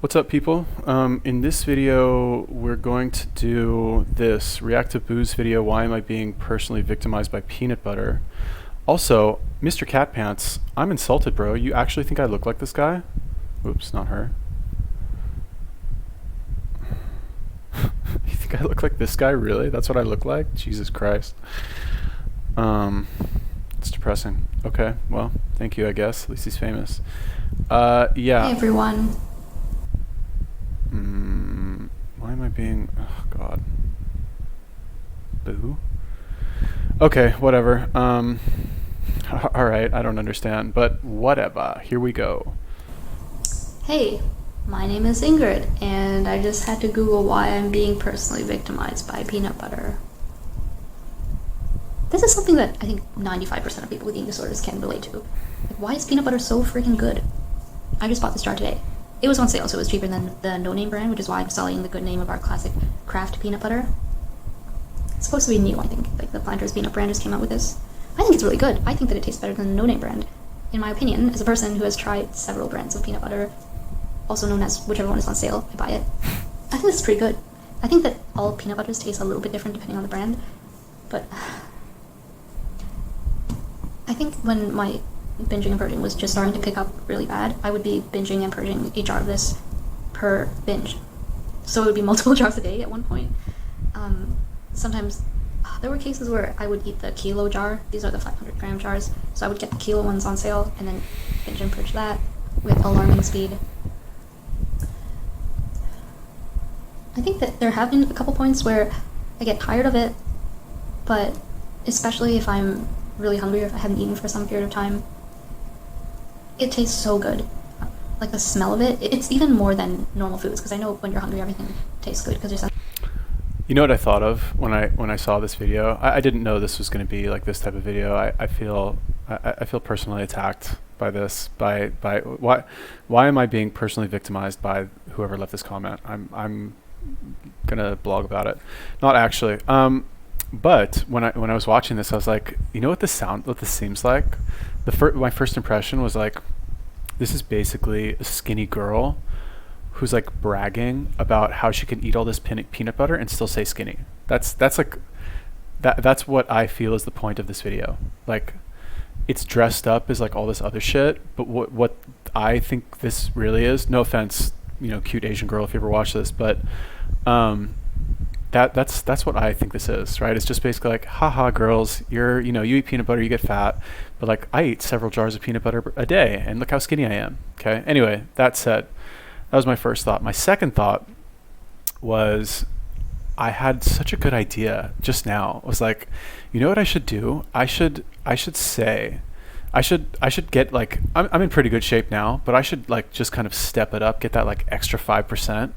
What's up, people? In this video, we're going to do this React to Booze video. Why am I being personally victimized by peanut butter? Also, Mr. Cat Pants, I'm insulted, bro. You actually think I look like this guy? Oops, not her. You think I look like this guy? Really? That's what I look like? Jesus Christ. It's depressing. Okay, well, thank you, I guess. At least he's famous. Yeah. Hey everyone. Why am I being... Oh, God. Boo? Okay, whatever. Alright, I don't understand, but whatever. Here we go. Hey, my name is Ingrid, and I just had to Google why I'm being personally victimized by peanut butter. This is something that I think 95% of people with eating disorders can relate to. Like, why is peanut butter so freaking good? I just bought this jar today. It was on sale, so it was cheaper than the no-name brand, which is why I'm selling the good name of our classic craft peanut butter. It's supposed to be new, I think. Like, the Planters peanut brand just came out with this. I think it's really good. I think that it tastes better than the no-name brand. In my opinion, as a person who has tried several brands of peanut butter, also known as whichever one is on sale, I buy it. I think this is pretty good. I think that all peanut butters taste a little bit different depending on the brand, but I think when my binging and purging was just starting to pick up really bad, I would be binging and purging a jar of this per binge. So it would be multiple jars a day at one point. Sometimes there were cases where I would eat the kilo jar. These are the 500 gram jars. So I would get the kilo ones on sale and then binge and purge that with alarming speed. I think that there have been a couple points where I get tired of it, but especially if I'm really hungry or if I haven't eaten for some period of time, it tastes so good. Like the smell of it, it's even more than normal foods, because I know when you're hungry everything tastes good because you're... You know what I thought of when I saw this video? I didn't know this was going to be like this type of video. I feel personally attacked by this. By why am I being personally victimized by whoever left this comment? I'm gonna blog about it. Not actually. But when I was watching this, I was like, you know what this seems like? My first impression was like, this is basically a skinny girl who's like bragging about how she can eat all this peanut butter and still stay skinny. That's what I feel is the point of this video. Like, it's dressed up as like all this other shit, but what I think this really is, no offense, cute Asian girl if you ever watch this, but that's what I think this is, right? It's just basically like, haha, girls, you eat peanut butter, you get fat, but like I eat several jars of peanut butter a day, and look how skinny I am. Okay. Anyway, that said, that was my first thought. My second thought was, I had such a good idea just now. It was like, you know what I should do? I should get like, I'm in pretty good shape now, but I should like just kind of step it up, get that like extra 5%,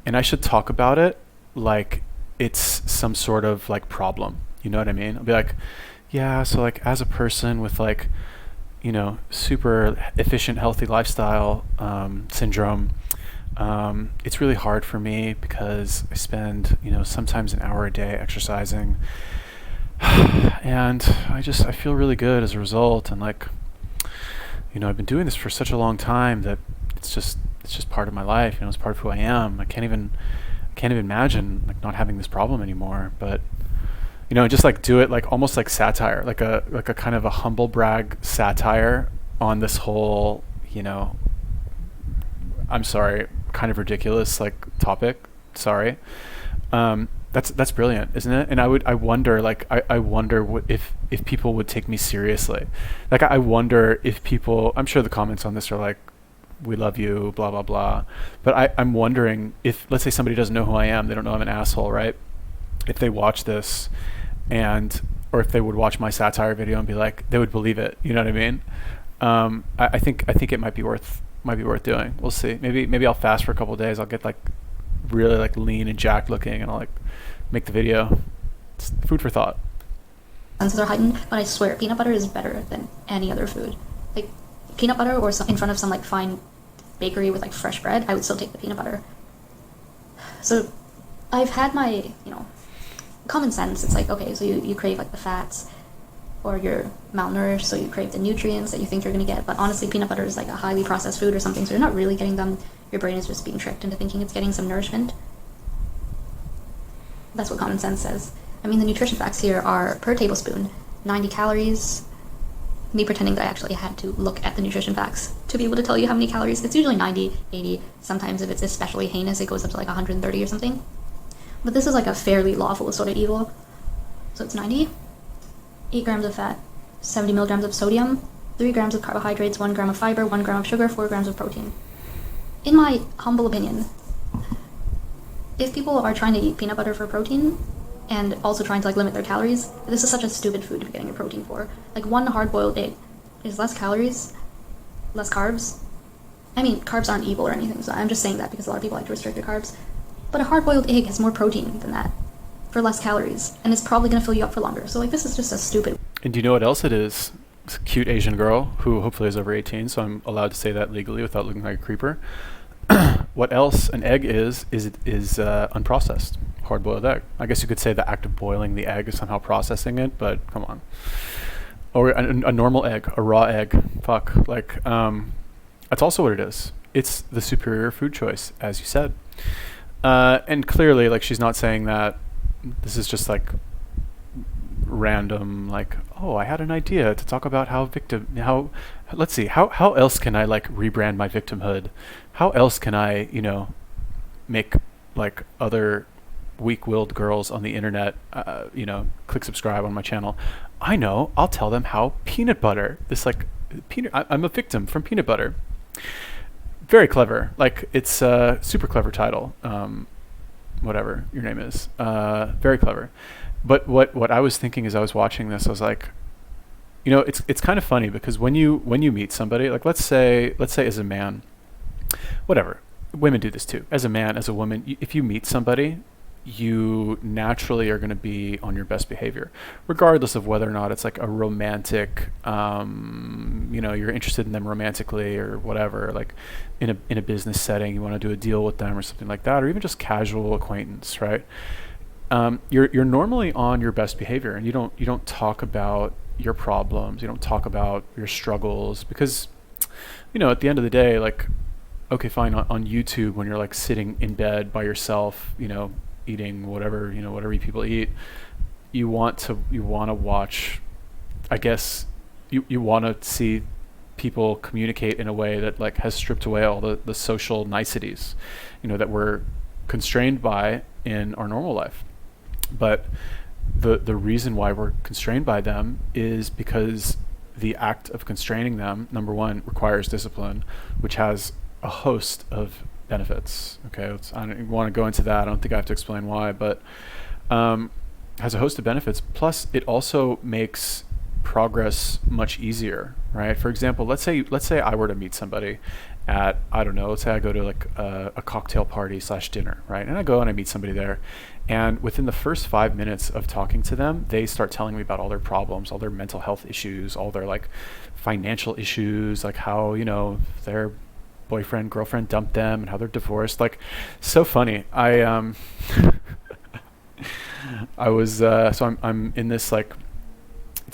and I should talk about it like it's some sort of like problem. You know what I mean? I'll be like, yeah, so like as a person with like, super efficient, healthy lifestyle syndrome, it's really hard for me because I spend, sometimes an hour a day exercising, and I feel really good as a result. And like, I've been doing this for such a long time that it's just part of my life. It's part of who I am. I can't even imagine like not having this problem anymore. But just like do it like almost like satire, like a kind of a humble brag satire on this whole, I'm sorry, kind of ridiculous like topic. Sorry. That's brilliant, isn't it? And I wonder if people would take me seriously. Like I wonder if people, I'm sure the comments on this are like, we love you, blah, blah, blah. But I'm wondering if, let's say somebody doesn't know who I am, they don't know I'm an asshole, right? If they watch this or if they would watch my satire video and be like, they would believe it. You know what I mean? I think it might be worth doing. We'll see. Maybe I'll fast for a couple of days. I'll get like really like lean and jacked looking, and I'll like make the video. It's food for thought. Senses are heightened, but I swear peanut butter is better than any other food. Like peanut butter or in front of some like fine bakery with like fresh bread, I would still take the peanut butter. So I've had my, common sense. It's like, okay, so you crave like the fats, or you're malnourished, so you crave the nutrients that you think you're going to get. But honestly, peanut butter is like a highly processed food or something, so you're not really getting them. your brain is just being tricked into thinking it's getting some nourishment. That's what common sense says. I mean, the nutrition facts here are per tablespoon, 90 calories. Me pretending that I actually had to look at the nutrition facts to be able to tell you how many calories. It's usually 90, 80. Sometimes if it's especially heinous, it goes up to like 130 or something. But this is like a fairly lawful sort of evil. So it's 90, 8 grams of fat, 70 milligrams of sodium, 3 grams of carbohydrates, 1 gram of fiber, 1 gram of sugar, 4 grams of protein. In my humble opinion, if people are trying to eat peanut butter for protein, and also trying to like limit their calories, this is such a stupid food to be getting your protein for. Like one hard-boiled egg is less calories, less carbs. I mean, carbs aren't evil or anything, so I'm just saying that because a lot of people like to restrict their carbs. But a hard-boiled egg has more protein than that for less calories, and it's probably going to fill you up for longer. So like this is just a stupid. And do you know what else it is? It's a cute Asian girl who hopefully is over 18, so I'm allowed to say that legally without looking like a creeper. What else an egg is unprocessed hard-boiled egg. I guess you could say the act of boiling the egg is somehow processing it, but come on. Or a normal egg, a raw egg. Fuck. Like, that's also what it is. It's the superior food choice, as you said. And clearly, like, she's not saying that this is just like random, like, oh, I had an idea to talk about let's see, how else can I like rebrand my victimhood? How else can I, make like other weak-willed girls on the internet, click subscribe on my channel? I know, I'll tell them how peanut butter, I'm a victim from peanut butter. Very clever. Like, it's a super clever title. Whatever your name is. Very clever. But what I was thinking as I was watching this, I was like, it's kind of funny because when you meet somebody, like let's say as a man, whatever, women do this too. As a man, as a woman, if you meet somebody, you naturally are going to be on your best behavior, regardless of whether or not it's like a romantic, you're interested in them romantically or whatever, like in a business setting, you want to do a deal with them or something like that, or even just casual acquaintance, right? You're normally on your best behavior, and you don't talk about your problems, you don't talk about your struggles, because at the end of the day, like, okay, fine, on YouTube when you're like sitting in bed by yourself, eating whatever people eat, you want to watch, I guess you want to see people communicate in a way that like has stripped away all the social niceties that we're constrained by in our normal life. But the reason why we're constrained by them is because the act of constraining them, number one, requires discipline, which has a host of benefits. Okay, I don't want to go into that. I don't think I have to explain why, but has a host of benefits. Plus, it also makes progress much easier, right? For example, let's say I were to meet somebody at, I don't know, let's say I go to like a cocktail party / dinner, right? And I go and I meet somebody there, and within the first 5 minutes of talking to them, they start telling me about all their problems, all their mental health issues, all their like financial issues, like how their boyfriend, girlfriend dumped them, and how they're divorced. Like, so funny. I was so I'm in this like,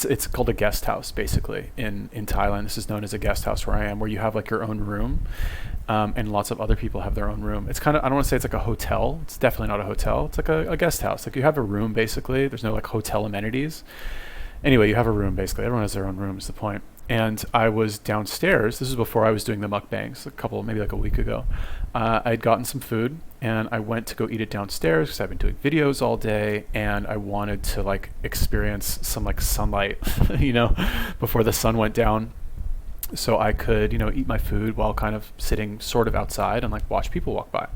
it's called a guest house basically in Thailand. This is known as a guest house where I am, where you have like your own room, and lots of other people have their own room. It's kind of, I don't want to say it's like a hotel. It's definitely not a hotel. It's like a guest house. Like, you have a room basically. There's no like hotel amenities. Anyway, you have a room basically. Everyone has their own room is the point. And I was downstairs. This is before I was doing the mukbangs, maybe like a week ago. I had gotten some food and I went to go eat it downstairs because I've been doing videos all day, and I wanted to like experience some like sunlight, before the sun went down, so I could, eat my food while kind of sitting sort of outside and like watch people walk by.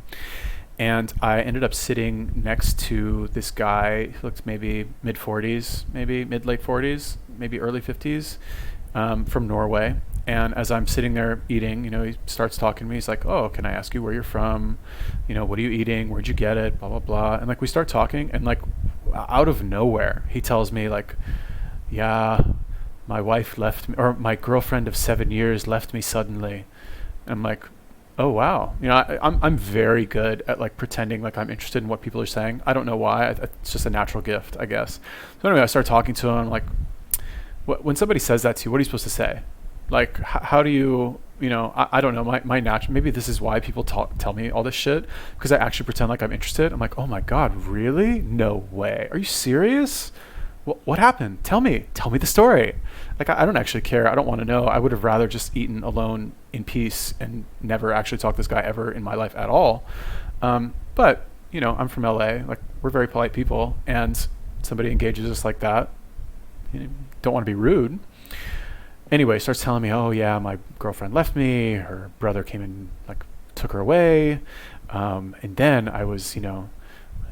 And I ended up sitting next to this guy who looked maybe mid-40s, maybe mid-late 40s, maybe early 50s, from Norway. And as I'm sitting there eating, he starts talking to me. He's like, oh, can I ask you where you're from? What are you eating? Where'd you get it? Blah, blah, blah. And like, we start talking, and like out of nowhere, he tells me like, yeah, my wife left me, or my girlfriend of 7 years left me suddenly. And I'm like, oh, wow. I'm very good at like pretending like I'm interested in what people are saying. I don't know why. It's just a natural gift, I guess. So anyway, I start talking to him. I'm like, when somebody says that to you, what are you supposed to say? Like, how do you, I don't know, my natural, maybe this is why people tell me all this shit, because I actually pretend like I'm interested. I'm like, oh my God, really? No way. Are you serious? What happened? Tell me the story. Like, I don't actually care. I don't want to know. I would have rather just eaten alone in peace and never actually talked to this guy ever in my life at all. But, I'm from LA. Like, we're very polite people, and somebody engages us like that. Don't want to be rude. Anyway, starts telling me, oh yeah, my girlfriend left me. Her brother came and like took her away. And then I was, he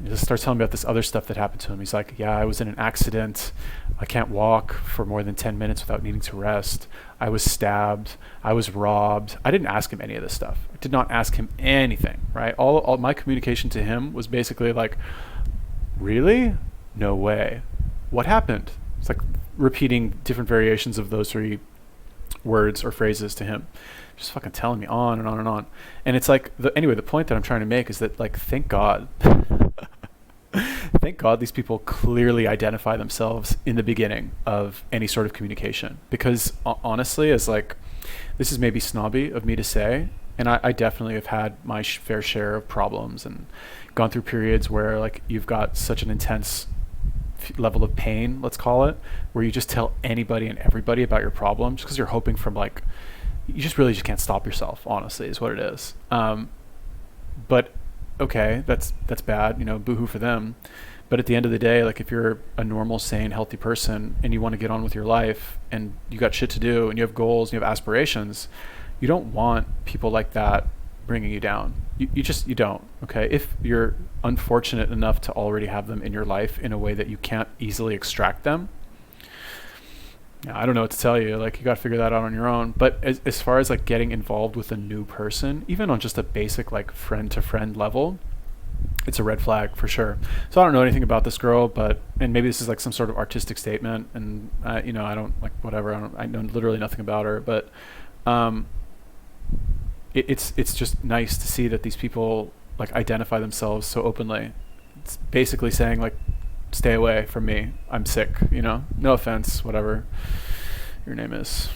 just starts telling me about this other stuff that happened to him. He's like, yeah, I was in an accident. I can't walk for more than 10 minutes without needing to rest. I was stabbed. I was robbed. I didn't ask him any of this stuff. I did not ask him anything, right? All my communication to him was basically like, really? No way. What happened? It's like repeating different variations of those three words or phrases to him, just fucking telling me on and on and on. And it's like, the point that I'm trying to make is that, like, thank God, thank God these people clearly identify themselves in the beginning of any sort of communication. Because honestly, as like, this is maybe snobby of me to say, and I definitely have had my fair share of problems and gone through periods where like you've got such an intense level of pain, let's call it, where you just tell anybody and everybody about your problem just because you're hoping from like, you just really just can't stop yourself, honestly, is what it is. But okay, that's bad, boohoo for them. But at the end of the day, like, if you're a normal, sane, healthy person and you want to get on with your life and you got shit to do and you have goals and you have aspirations, you don't want people like that bringing you down. You don't. Okay, if you're unfortunate enough to already have them in your life in a way that you can't easily extract them, I don't know what to tell you. Like, you got to figure that out on your own. But as far as like getting involved with a new person, even on just a basic like friend to friend level, it's a red flag for sure. So I don't know anything about this girl, and maybe this is like some sort of artistic statement, and I don't like whatever. I know literally nothing about her, but it's just nice to see that these people like identify themselves so openly. It's basically saying like, stay away from me. I'm sick, No offense, whatever your name is.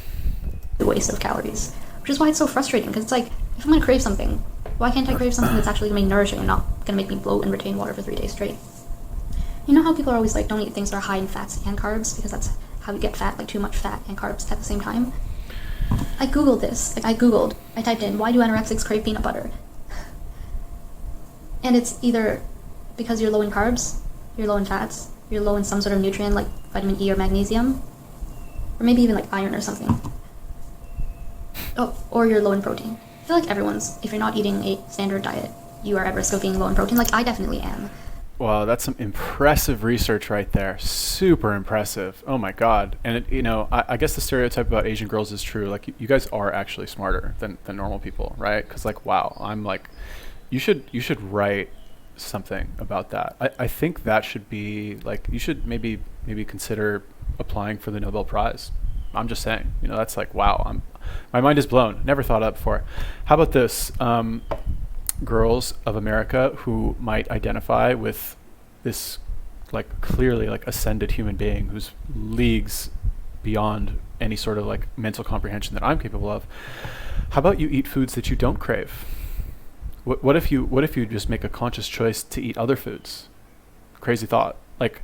The waste of calories, which is why it's so frustrating, because it's like, if I'm going to crave something, why can't I crave something that's actually going to be nourishing and not going to make me bloat and retain water for 3 days straight? You know how people are always like, don't eat things that are high in fats and carbs, because that's how you get fat, like too much fat and carbs at the same time? I googled this. I typed in, why do anorexics crave peanut butter? And it's either because you're low in carbs, you're low in fats, you're low in some sort of nutrient like vitamin E or magnesium, or maybe even like iron or something. Oh, or you're low in protein. I feel like if you're not eating a standard diet, you are at risk of being low in protein. Like, I definitely am. Wow, that's some impressive research right there. Super impressive. Oh my God. And I guess the stereotype about Asian girls is true. Like, you guys are actually smarter than normal people, right? Because like, wow, I'm like, you should write something about that. I think that should be like, you should maybe consider applying for the Nobel Prize. I'm just saying, that's like, wow, my mind is blown. Never thought of that before. How about this? Girls of America who might identify with this like clearly like ascended human being who's leagues beyond any sort of like mental comprehension that I'm capable of. How about you eat foods that you don't crave? What if you just make a conscious choice to eat other foods? Crazy thought. Like,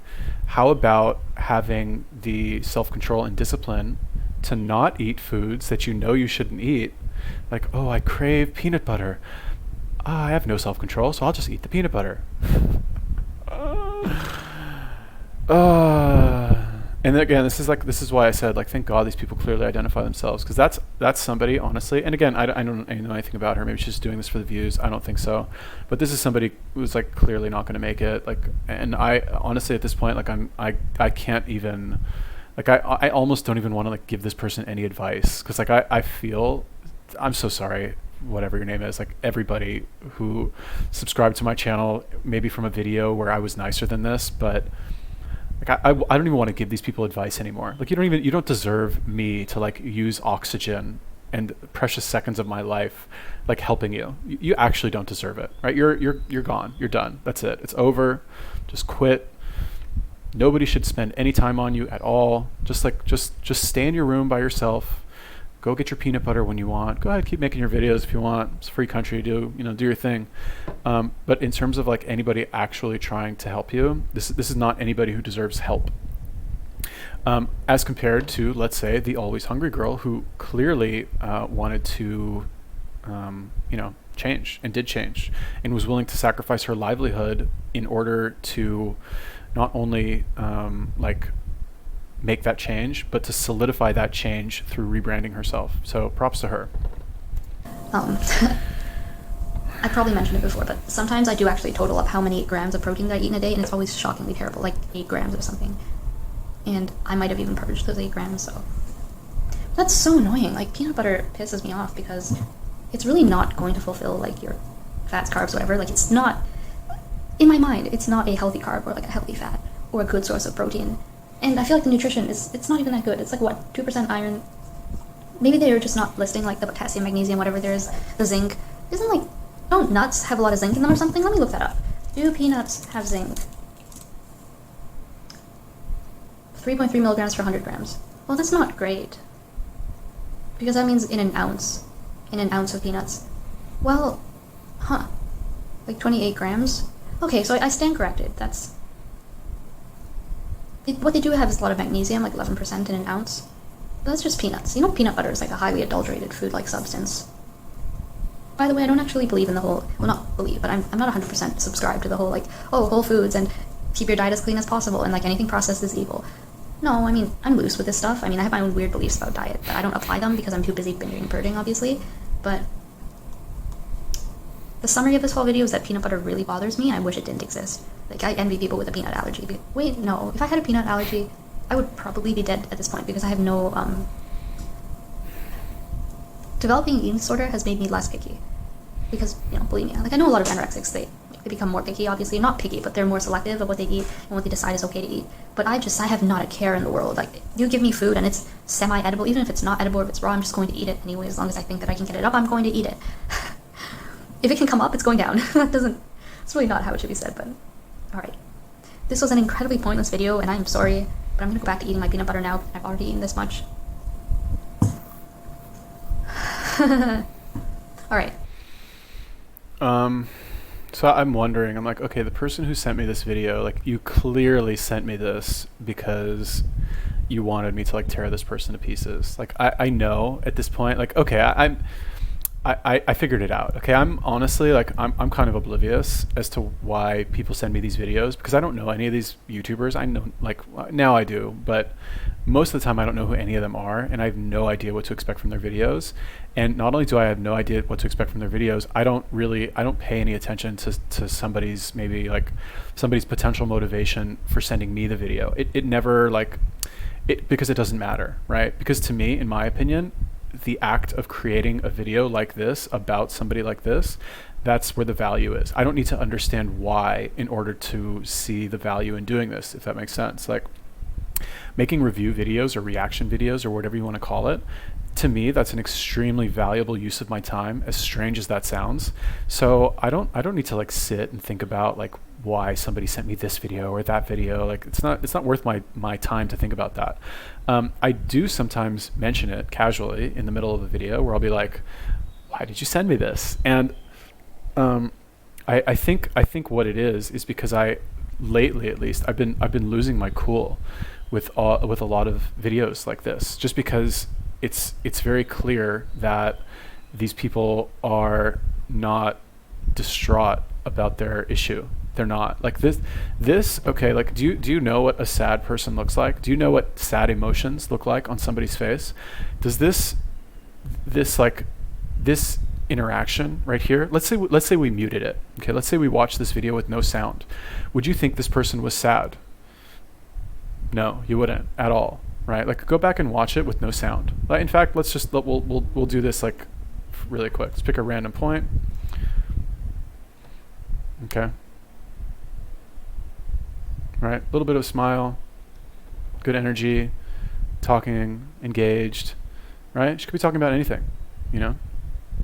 how about having the self-control and discipline to not eat foods that you shouldn't eat? Like, oh, I crave peanut butter. I have no self-control, so I'll just eat the peanut butter. And again, this is why I said, like, thank God these people clearly identify themselves, because that's somebody, honestly. And again, I don't know anything about her. Maybe she's just doing this for the views. I don't think so. But this is somebody who's like clearly not going to make it. Like, and I honestly at this point, like, I can't even, like, I almost don't even want to like give this person any advice, because like I feel, I'm so sorry, whatever your name is, like everybody who subscribed to my channel, maybe from a video where I was nicer than this, but like I don't even want to give these people advice anymore. Like, you don't deserve me to like use oxygen and precious seconds of my life like helping you. You actually don't deserve it, right? You're gone. You're done. That's it. It's over. Just quit. Nobody should spend any time on you at all. Just stay in your room by yourself. Go get your peanut butter when you want. Go ahead, keep making your videos if you want. It's a free country. Do your thing. But in terms of like anybody actually trying to help you, this is not anybody who deserves help. As compared to, let's say, the always hungry girl who clearly wanted to, change and did change and was willing to sacrifice her livelihood in order to not only make that change, but to solidify that change through rebranding herself. So props to her. I probably mentioned it before, but sometimes I do actually total up how many grams of protein that I eat in a day, and it's always shockingly terrible, like 8 grams or something. And I might have even purged those 8 grams, so. That's so annoying. Like, peanut butter pisses me off because it's really not going to fulfill, like, your fats, carbs, whatever. Like, it's not, in my mind, it's not a healthy carb or, like, a healthy fat or a good source of protein. And I feel like the nutrition it's not even that good. It's like, what, 2% iron? Maybe they're just not listing, like, the potassium, magnesium, whatever there is, the zinc. Isn't, like, don't nuts have a lot of zinc in them or something? Let me look that up. Do peanuts have zinc? 3.3 milligrams per 100 grams. Well, that's not great. Because that means in an ounce of peanuts. Well, like 28 grams? Okay, so I stand corrected. What they do have is a lot of magnesium, like 11% in an ounce. But that's just peanuts. You know, peanut butter is like a highly adulterated food-like substance. By the way, I don't actually believe in the whole, well, not believe, but I'm not 100% subscribed to the whole, like, whole foods and keep your diet as clean as possible and, like, anything processed is evil. No, I mean, I'm loose with this stuff. I mean, I have my own weird beliefs about diet, but I don't apply them because I'm too busy binging and purging, obviously. But the summary of this whole video is that peanut butter really bothers me. I wish it didn't exist. Like, I envy people with a peanut allergy. Wait, no. If I had a peanut allergy, I would probably be dead at this point because I have no, Developing an eating disorder has made me less picky. Because, believe me, like, I know a lot of anorexics, they become more picky, obviously. Not picky, but they're more selective of what they eat and what they decide is okay to eat. But I have not a care in the world. Like, you give me food and it's semi-edible, even if it's not edible or if it's raw, I'm just going to eat it anyway. As long as I think that I can get it up, I'm going to eat it. If it can come up, it's going down. It's really not how it should be said, but alright. This was an incredibly pointless video, and I'm sorry, but I'm gonna go back to eating my peanut butter now. I've already eaten this much. Alright. So I'm wondering, I'm like, okay, the person who sent me this video, like, you clearly sent me this because you wanted me to, like, tear this person to pieces. Like, I know at this point, like, okay, I figured it out. Okay, I'm honestly, like, I'm kind of oblivious as to why people send me these videos because I don't know any of these YouTubers. I know, like, now I do, but most of the time I don't know who any of them are, and I have no idea what to expect from their videos. And not only do I have no idea what to expect from their videos, I don't pay any attention to somebody's potential motivation for sending me the video. It never, like, because it doesn't matter, right? Because to me, in my opinion, the act of creating a video like this about somebody like this, that's where the value is. I don't need to understand why in order to see the value in doing this, if that makes sense. Like, making review videos or reaction videos or whatever you want to call it, to me, that's an extremely valuable use of my time, as strange as that sounds. So I don't need to, like, sit and think about, like, why somebody sent me this video or that video. Like, it's not worth my time to think about that. I do sometimes mention it casually in the middle of a video where I'll be like, why did you send me this? And I think what it is because lately at least I've been losing my cool with a lot of videos like this, just because it's very clear that these people are not distraught about their issue. They're not. Like, this okay, like, do you know what a sad person looks like? Do you know what sad emotions look like on somebody's face? Does this interaction right here, let's say we muted it. Okay, let's say we watched this video with no sound. Would you think this person was sad? No, you wouldn't at all, right? Like, go back and watch it with no sound. Like, in fact, we'll do this, like, really quick. Let's pick a random point. Okay. Right, a little bit of a smile, good energy, talking, engaged, right? She could be talking about anything,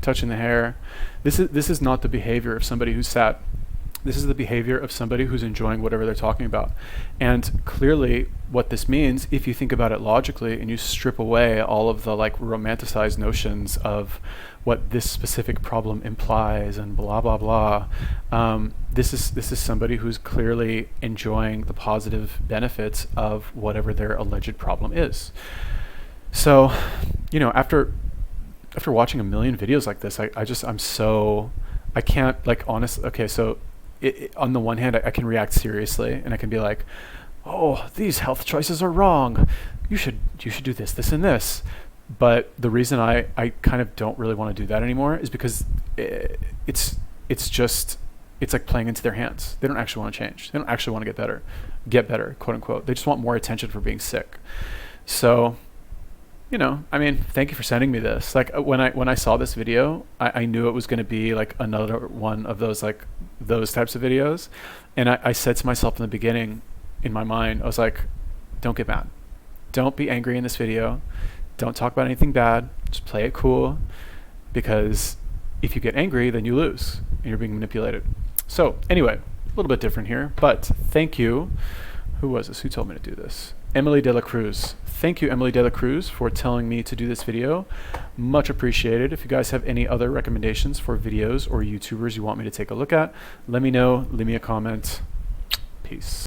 touching the hair. This is not the behavior of somebody who's sad. This is the behavior of somebody who's enjoying whatever they're talking about. And clearly what this means, if you think about it logically and you strip away all of the like romanticized notions of what this specific problem implies and blah blah blah, this is somebody who's clearly enjoying the positive benefits of whatever their alleged problem is. So, after watching a million videos like this, I can't, like, honestly. Okay, so on the one hand, I can react seriously and I can be like, oh, these health choices are wrong. You should do this, and this. But the reason I kind of don't really want to do that anymore is because it's like playing into their hands. They don't actually want to change. They don't actually want to get better, quote unquote. They just want more attention for being sick. So, thank you for sending me this. Like, when I saw this video, I knew it was going to be like another one of those, like, those types of videos. And I said to myself in the beginning, in my mind, I was like, don't get mad. Don't be angry in this video. Don't talk about anything bad. Just play it cool. Because if you get angry, then you lose and you're being manipulated. So anyway, a little bit different here, but thank you. Who was this? Who told me to do this? Emily De La Cruz. Thank you, Emily De La Cruz, for telling me to do this video. Much appreciated. If you guys have any other recommendations for videos or YouTubers you want me to take a look at, let me know. Leave me a comment. Peace.